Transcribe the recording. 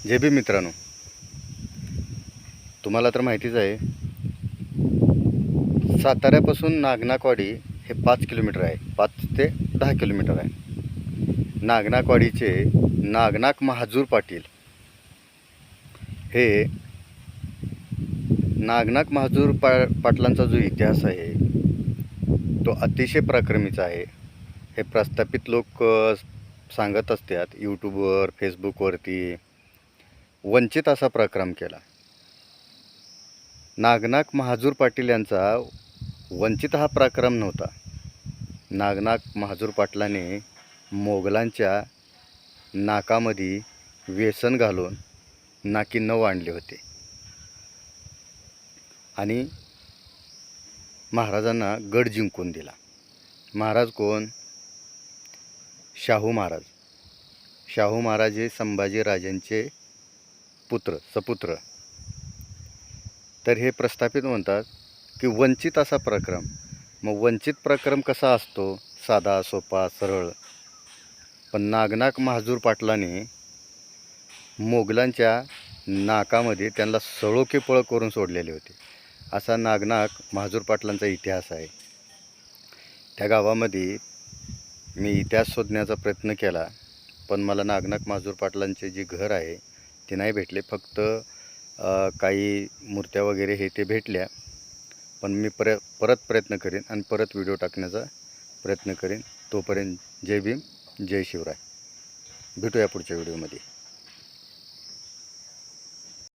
जे बी मित्रांनो, तुम्हाला तर माहितीच आहे, साताऱ्यापासून नागनाकवाडी हे 5 किलोमीटर आहे. 5 ते 10 किलोमीटर आहे. नागनाकवाडीचे नागनाथ महाजूर पाटील हे नागनाथ महाजूर पाटलांचा जो इतिहास आहे तो अतिशय पराक्रमीचा आहे. हे प्रस्थापित लोक सांगत असतात यूट्यूबवर, फेसबुकवरती. वंचित असा पराक्रम केला. नागनाथ महाजूर पाटील यांचा वंचित हा पराक्रम नव्हता. नागनाथ महाजूर पाटलाने मोगलांच्या नाकामध्ये व्यसन घालून नाकी 9 आणले होते आणि महाराजांना गड जिंकून दिला. महाराज कोण? शाहू महाराज. शाहू महाराज हे संभाजी राजांचे सपुत्र. तर हे प्रस्थापित म्हणतात की वंचित असा पराक्रम. मग वंचित पराक्रम कसा असतो? साधा, सोपा, सरळ. पण नागनाथ महाजूर पाटलाने मोगलांच्या नाकामध्ये त्यांना सळोके पळ करून सोडलेले होते. असा नागनाथ महाजूर पाटलांचा इतिहास आहे. त्या गावामध्ये मी इतिहास शोधण्याचा प्रयत्न केला, पण मला नागनाथ महाजूर पाटलांचे जे घर आहे ते नाही भेटले. फक्त काही मूर्त्या वगैरे हे ते भेटल्या. पण मी परत प्रयत्न करेन आणि परत व्हिडिओ टाकण्याचा प्रयत्न करेन. तोपर्यंत जय भीम, जय शिवराय. भेटूया पुढच्या व्हिडिओमध्ये.